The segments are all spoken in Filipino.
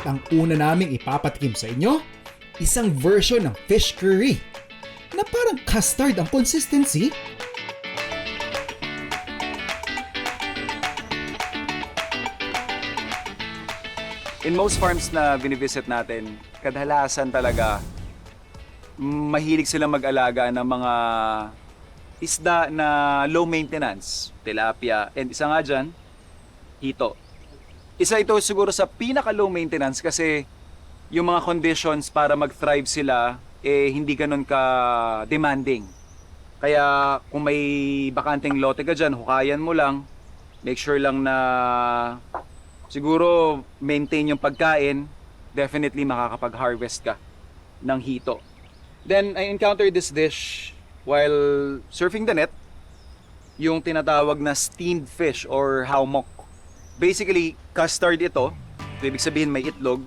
At ang una naming ipapatikim sa inyo, isang version ng fish curry na parang custard ang consistency. In most farms na binivisit natin, kadalasan talaga mahilig silang mag-alaga ng mga isda na low maintenance, tilapia, and isa nga dyan, hito. Isa ito siguro sa pinaka-low maintenance kasi yung mga conditions para mag-thrive sila hindi ganun ka-demanding. Kaya kung may bakanteng lote ka dyan, hukayan mo lang, make sure lang na siguro maintain yung pagkain, definitely makakapag-harvest ka ng hito. Then I encountered this dish while surfing the net, yung tinatawag na steamed fish or Haw Mok. Basically, custard ito. Ibig sabihin may itlog.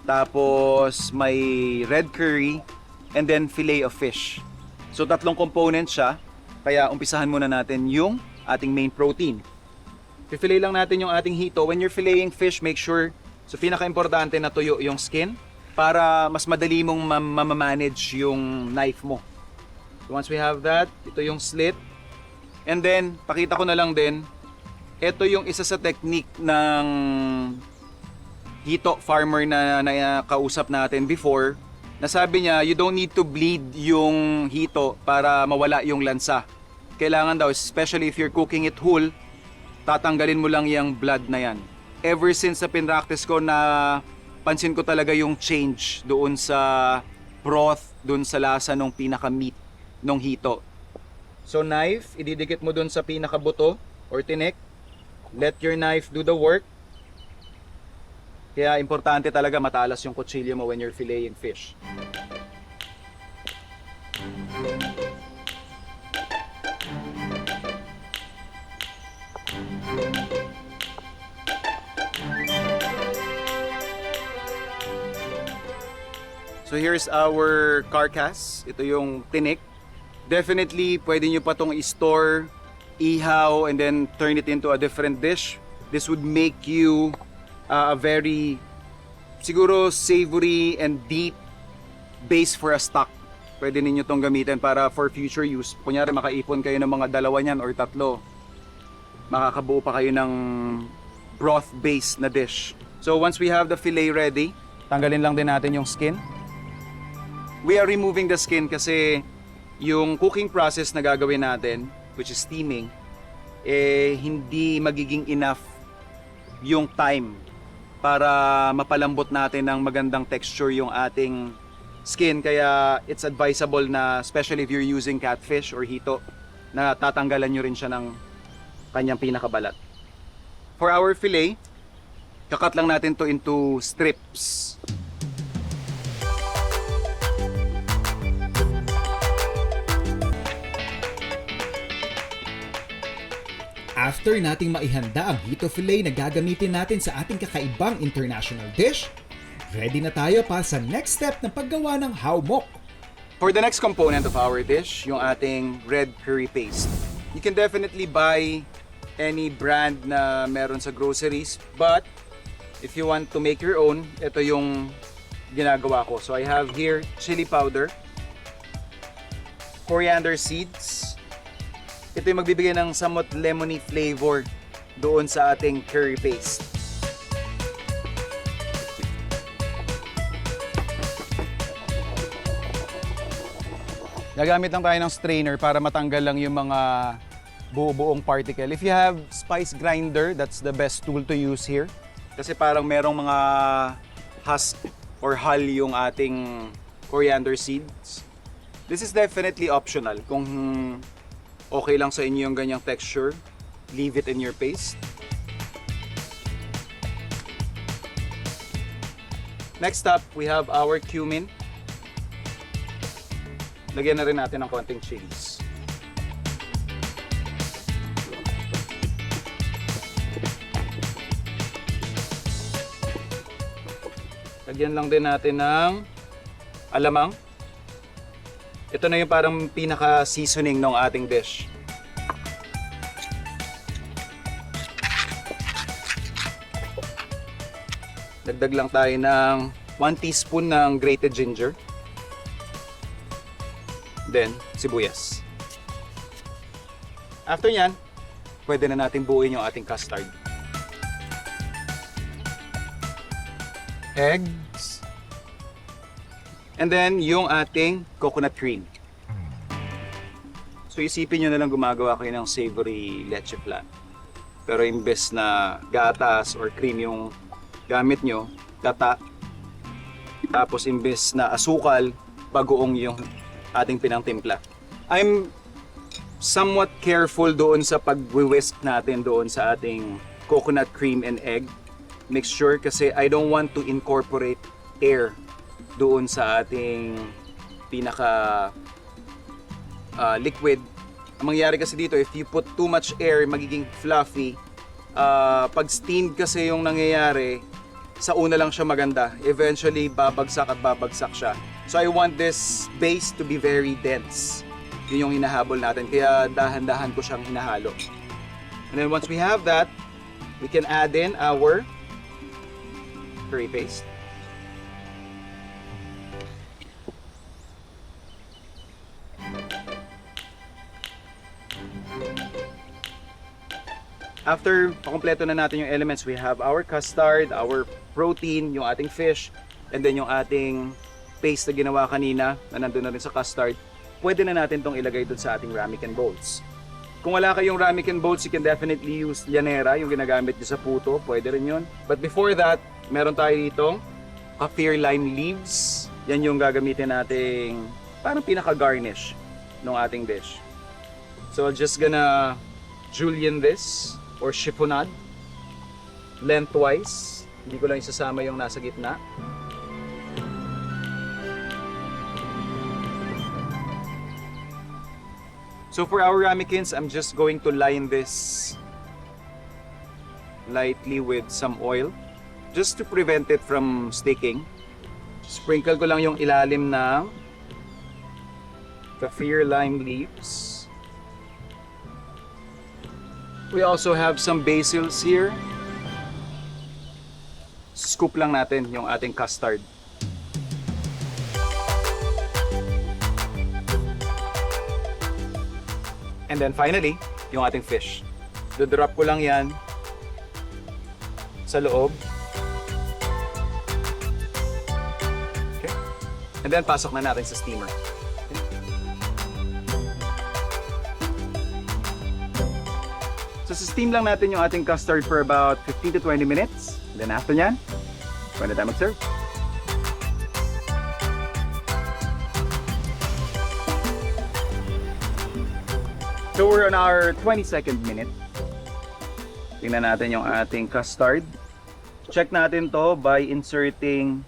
Tapos may red curry. And then fillet of fish. So 3 components siya. Kaya umpisahan muna natin yung ating main protein. Fillet lang natin yung ating hito. When you're filleting fish, make sure, so pinaka-importante na tuyo yung skin para mas madali mong mamamanage yung knife mo. So once we have that, ito yung slit. And then, pakita ko na lang din, ito yung isa sa technique ng hito farmer na kausap natin before. Nasabi niya, you don't need to bleed yung hito para mawala yung lansa. Kailangan daw, especially if you're cooking it whole, tatanggalin mo lang yung blood na yan. Ever since na pinractice ko na pansin ko talaga yung change doon sa broth, doon sa lasa ng pinaka-meat ng hito. So knife, ididikit mo doon sa pinaka-buto or tinik. Let your knife do the work. Kaya importante talaga matalas yung kutsilyo mo when you're filleting fish. So here's our carcass. Ito yung tinik. Definitely, pwede nyo pa itong i-store, ihaw, and then turn it into a different dish. This would make you a very, siguro, savory and deep base for a stock. Pwede ninyo itong gamitin para for future use. Kunyari, makaipon kayo ng mga 2 niyan or 3. Makakabuo pa kayo ng broth base na dish. So once we have the fillet ready, tanggalin lang din natin yung skin. We are removing the skin kasi yung cooking process na gagawin natin, which is steaming, hindi magiging enough yung time para mapalambot natin ng magandang texture yung ating skin. Kaya it's advisable na, especially if you're using catfish or hito, na tatanggalan nyo rin siya ng kanyang pinakabalat. For our fillet, kakat lang natin to into strips. After nating maihanda ang hito fillet na gagamitin natin sa ating kakaibang international dish, ready na tayo para sa next step ng paggawa ng Haw Mok. For the next component of our dish, yung ating red curry paste. You can definitely buy any brand na meron sa groceries, but if you want to make your own, ito yung ginagawa ko. So I have here chili powder, coriander seeds. Ito yung magbibigay ng somewhat lemony flavor doon sa ating curry paste. Gagamit lang tayo ng strainer para matanggal lang yung mga buo-buong particle. If you have spice grinder, that's the best tool to use here. Kasi parang merong mga husk or hull yung ating coriander seeds. This is definitely optional. Kung okay lang sa inyo yung ganyang texture, leave it in your paste. Next up, we have our cumin. Lagyan na rin natin ng konting chilies. Lagyan lang din natin ng alamang. Ito na yung parang pinaka-seasoning ng ating dish. dagdag lang tayo ng 1 teaspoon ng grated ginger. Then, sibuyas. After yan, pwede na natin buuin yung ating custard. Eggs. And then, yung ating coconut cream. So, isipin nyo na lang gumagawa kayo ng savory leche flan. Pero imbes na gatas or cream yung gamit nyo, gata. Tapos imbes na asukal, bagoong yung ating pinangtimpla. I'm somewhat careful doon sa pag-whisk natin doon sa ating coconut cream and egg mixture kasi I don't want to incorporate air doon sa ating pinaka liquid. Ang mangyayari kasi dito, if you put too much air, magiging fluffy. Pag steamed kasi yung nangyayari, sa una lang siya maganda. Eventually, babagsak at babagsak siya. So I want this base to be very dense. Yun yung hinahabol natin. Kaya dahan-dahan ko siyang hinahalo. And then once we have that, we can add in our curry paste. After pakumpleto na natin yung elements, we have our custard, our protein, yung ating fish, and then yung ating paste na ginawa kanina na nandun na rin sa custard. Pwede na natin tong ilagay dun sa ating ramekin bowls. Kung wala kayong ramekin bowls, you can definitely use llanera, yung ginagamit nyo sa puto, pwede rin yun. But before that, meron tayo dito kaffir lime leaves. Yan yung gagamitin nating parang pinaka-garnish ng ating dish. So I'm just gonna julienne this or chiffonade lengthwise. Hindi ko lang isasama yung nasa gitna. So for our ramekins, I'm just going to line this lightly with some oil just to prevent it from sticking. Sprinkle ko lang yung ilalim ng kaffir lime leaves. We also have some basils here. Scoop lang natin yung ating custard. And then finally, yung ating fish. Dodrop ko lang yan sa loob. Okay. And then pasok na natin sa steamer. So steam lang natin yung ating custard for about 15 to 20 minutes. And then after nyan, pwede tayo mag-serve. So we're on our 22nd minute. Tingnan natin yung ating custard. Check natin to by inserting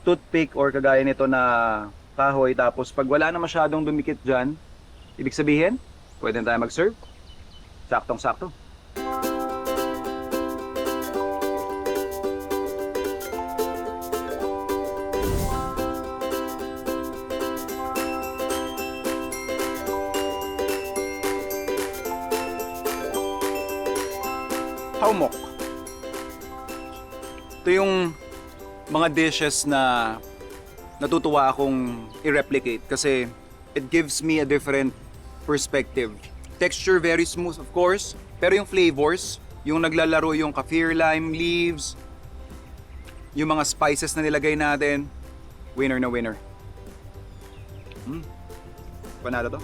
toothpick or kagaya nito na kahoy. Tapos pag wala na masyadong dumikit dyan, ibig sabihin, pwede na tayo mag-serve. Saktong-sakto. Haw Mok. Ito yung mga dishes na natutuwa akong i-replicate kasi it gives me a different perspective. Texture very smooth of course, pero yung flavors, yung naglalaro yung kaffir lime leaves, yung mga spices na nilagay natin, winner na winner. Panalo to.